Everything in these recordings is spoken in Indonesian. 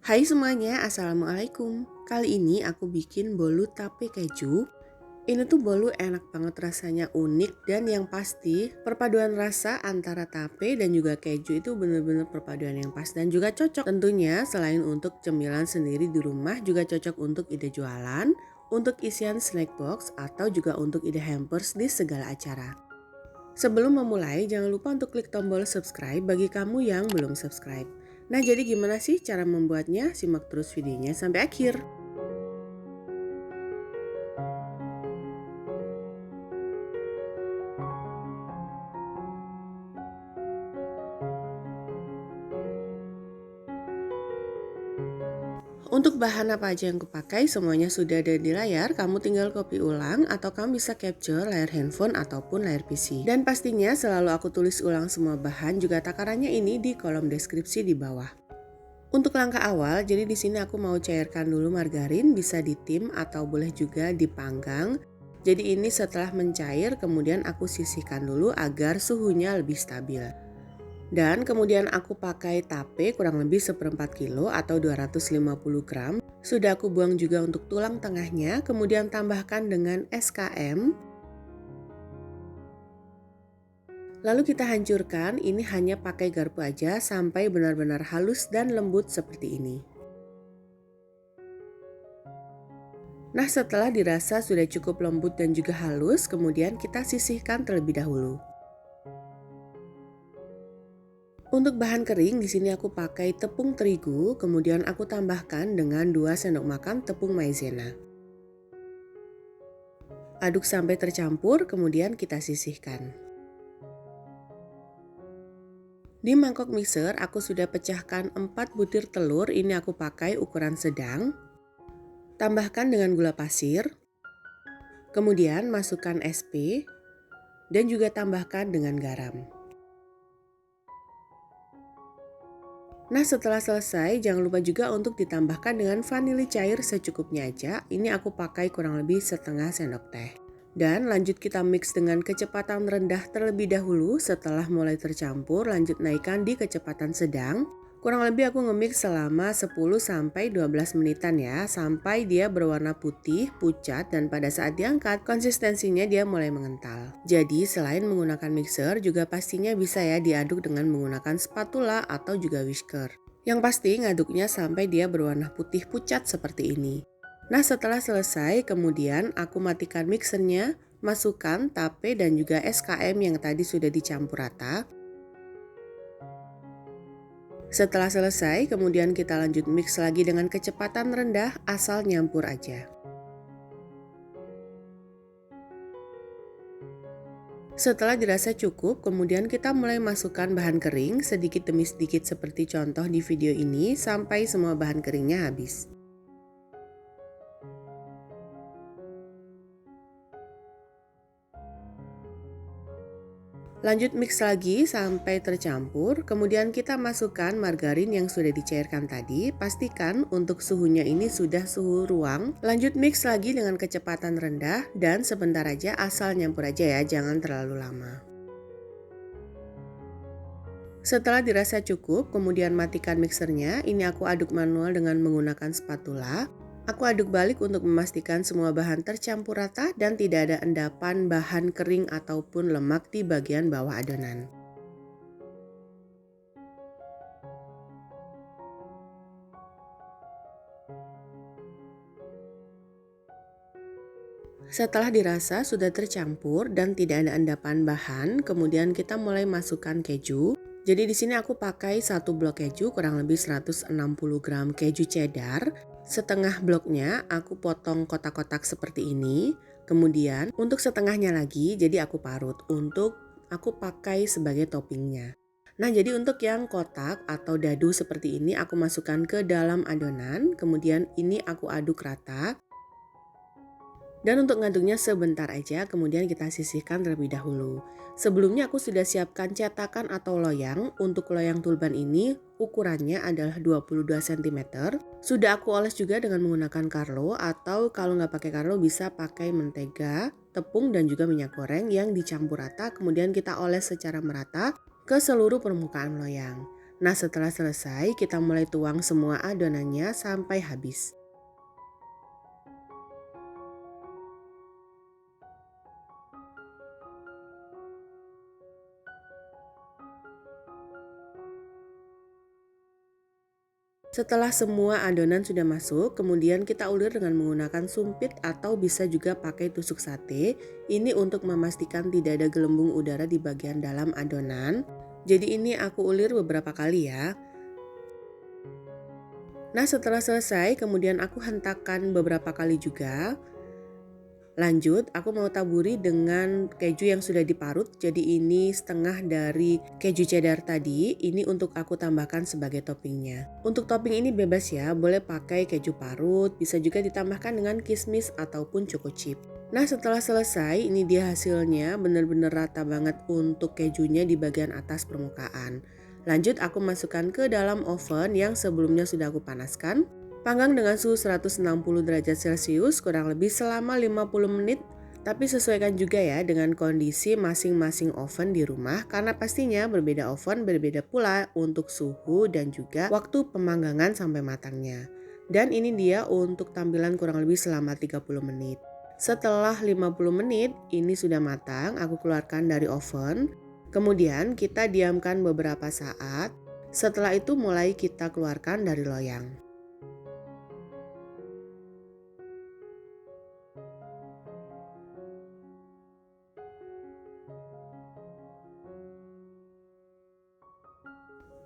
Hai semuanya, Assalamualaikum. Kali ini aku bikin bolu tape keju. Ini tuh bolu enak banget, rasanya unik, dan yang pasti perpaduan rasa antara tape dan juga keju itu bener-bener perpaduan yang pas dan juga cocok. Tentunya selain untuk cemilan sendiri di rumah, juga cocok untuk ide jualan, untuk isian snack box, atau juga untuk ide hampers di segala acara. Sebelum memulai, jangan lupa untuk klik tombol subscribe bagi kamu yang belum subscribe. Nah, jadi gimana sih cara membuatnya? Simak terus videonya sampai akhir. Untuk bahan apa aja yang kupakai semuanya sudah ada di layar, kamu tinggal copy ulang atau kamu bisa capture layar handphone ataupun layar PC. Dan pastinya selalu aku tulis ulang semua bahan juga takarannya ini di kolom deskripsi di bawah. Untuk langkah awal, jadi di sini aku mau cairkan dulu margarin, bisa ditim atau boleh juga dipanggang. Jadi ini setelah mencair kemudian aku sisihkan dulu agar suhunya lebih stabil. Dan kemudian aku pakai tape kurang lebih 1/4 kilo atau 250 gram. Sudah aku buang juga untuk tulang tengahnya, kemudian tambahkan dengan SKM. Lalu kita hancurkan, ini hanya pakai garpu aja sampai benar-benar halus dan lembut seperti ini. Nah, setelah dirasa sudah cukup lembut dan juga halus, kemudian kita sisihkan terlebih dahulu. Untuk bahan kering di sini aku pakai tepung terigu, kemudian aku tambahkan dengan 2 sendok makan tepung maizena. Aduk sampai tercampur, kemudian kita sisihkan. Di mangkok mixer aku sudah pecahkan 4 butir telur, ini aku pakai ukuran sedang. Tambahkan dengan gula pasir, kemudian masukkan SP, dan juga tambahkan dengan garam. Nah, setelah selesai jangan lupa juga untuk ditambahkan dengan vanili cair secukupnya aja. Ini aku pakai kurang lebih setengah sendok teh. Dan lanjut kita mix dengan kecepatan rendah terlebih dahulu. Setelah mulai tercampur, lanjut naikkan di kecepatan sedang. Kurang lebih aku nge-mix selama 10-12 menitan ya, sampai dia berwarna putih, pucat, dan pada saat diangkat konsistensinya dia mulai mengental. Jadi selain menggunakan mixer juga pastinya bisa ya diaduk dengan menggunakan spatula atau juga whisker. Yang pasti ngaduknya sampai dia berwarna putih pucat seperti ini. Nah, setelah selesai kemudian aku matikan mixernya, masukkan tape dan juga SKM yang tadi sudah dicampur rata. Setelah selesai, kemudian kita lanjut mix lagi dengan kecepatan rendah asal nyampur aja. Setelah dirasa cukup, kemudian kita mulai masukkan bahan kering sedikit demi sedikit seperti contoh di video ini sampai semua bahan keringnya habis. Lanjut mix lagi sampai tercampur, kemudian kita masukkan margarin yang sudah dicairkan tadi. Pastikan untuk suhunya ini sudah suhu ruang. Lanjut mix lagi dengan kecepatan rendah dan sebentar aja asal nyampur aja ya, jangan terlalu lama. Setelah dirasa cukup, kemudian matikan mixernya. Ini aku aduk manual dengan menggunakan spatula. Aku aduk balik untuk memastikan semua bahan tercampur rata dan tidak ada endapan bahan kering ataupun lemak di bagian bawah adonan. Setelah dirasa sudah tercampur dan tidak ada endapan bahan, kemudian kita mulai masukkan keju. Jadi di sini aku pakai 1 blok keju kurang lebih 160 gram keju cheddar. Setengah bloknya aku potong kotak-kotak seperti ini. Kemudian untuk setengahnya lagi jadi aku parut untuk aku pakai sebagai toppingnya. Nah, jadi untuk yang kotak atau dadu seperti ini aku masukkan ke dalam adonan. Kemudian ini aku aduk rata. Dan untuk ngaduknya sebentar aja, kemudian kita sisihkan terlebih dahulu. Sebelumnya aku sudah siapkan cetakan atau loyang. Untuk loyang tulban ini ukurannya adalah 22 cm. Sudah aku oles juga dengan menggunakan karlo atau kalau nggak pakai karlo bisa pakai mentega, tepung dan juga minyak goreng yang dicampur rata. Kemudian kita oles secara merata ke seluruh permukaan loyang. Nah setelah selesai kita mulai tuang semua adonannya sampai habis. Setelah semua adonan sudah masuk, kemudian kita ulir dengan menggunakan sumpit atau bisa juga pakai tusuk sate. Ini untuk memastikan tidak ada gelembung udara di bagian dalam adonan. Jadi ini aku ulir beberapa kali ya. Nah setelah selesai kemudian aku hentakkan beberapa kali juga. Lanjut, aku mau taburi dengan keju yang sudah diparut. Jadi ini setengah dari keju cheddar tadi. Ini untuk aku tambahkan sebagai toppingnya. Untuk topping ini bebas ya, boleh pakai keju parut, bisa juga ditambahkan dengan kismis ataupun choco chip. Nah setelah selesai, ini dia hasilnya, benar-benar rata banget untuk kejunya di bagian atas permukaan. Lanjut aku masukkan ke dalam oven yang sebelumnya sudah aku panaskan. Panggang dengan suhu 160 derajat Celcius kurang lebih selama 50 menit. Tapi sesuaikan juga ya dengan kondisi masing-masing oven di rumah karena pastinya berbeda oven, berbeda pula untuk suhu dan juga waktu pemanggangan sampai matangnya. Dan ini dia untuk tampilan kurang lebih selama 30 menit. Setelah 50 menit ini sudah matang, aku keluarkan dari oven. Kemudian kita diamkan beberapa saat. Setelah itu mulai kita keluarkan dari loyang.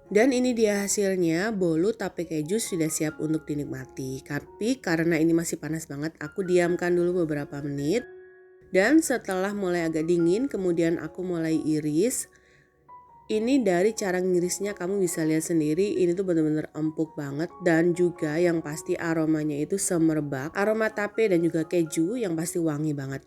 Dan ini dia hasilnya, bolu tape keju sudah siap untuk dinikmati. Tapi karena ini masih panas banget, aku diamkan dulu beberapa menit. Dan setelah mulai agak dingin, kemudian aku mulai iris. Ini dari cara ngirisnya kamu bisa lihat sendiri, ini tuh bener-bener empuk banget. Dan juga yang pasti aromanya itu semerbak. Aroma tape dan juga keju yang pasti wangi banget.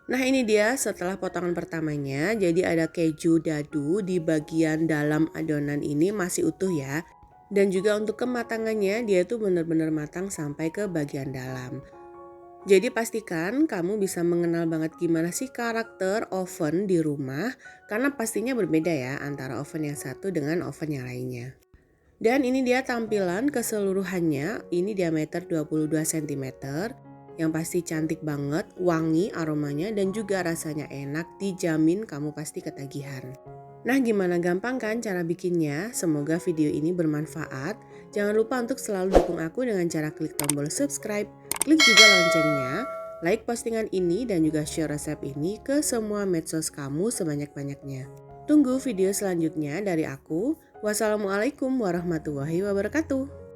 Nah ini dia setelah potongan pertamanya, jadi ada keju dadu di bagian dalam adonan ini masih utuh ya. Dan juga untuk kematangannya dia tuh benar-benar matang sampai ke bagian dalam. Jadi pastikan kamu bisa mengenal banget gimana sih karakter oven di rumah. Karena pastinya berbeda ya antara oven yang satu dengan oven yang lainnya. Dan ini dia tampilan keseluruhannya, ini diameter 22 cm. Yang pasti cantik banget, wangi aromanya dan juga rasanya enak, dijamin kamu pasti ketagihan. Nah gimana, gampang kan cara bikinnya? Semoga video ini bermanfaat. Jangan lupa untuk selalu dukung aku dengan cara klik tombol subscribe, klik juga loncengnya, like postingan ini dan juga share resep ini ke semua medsos kamu sebanyak-banyaknya. Tunggu video selanjutnya dari aku. Wassalamualaikum warahmatullahi wabarakatuh.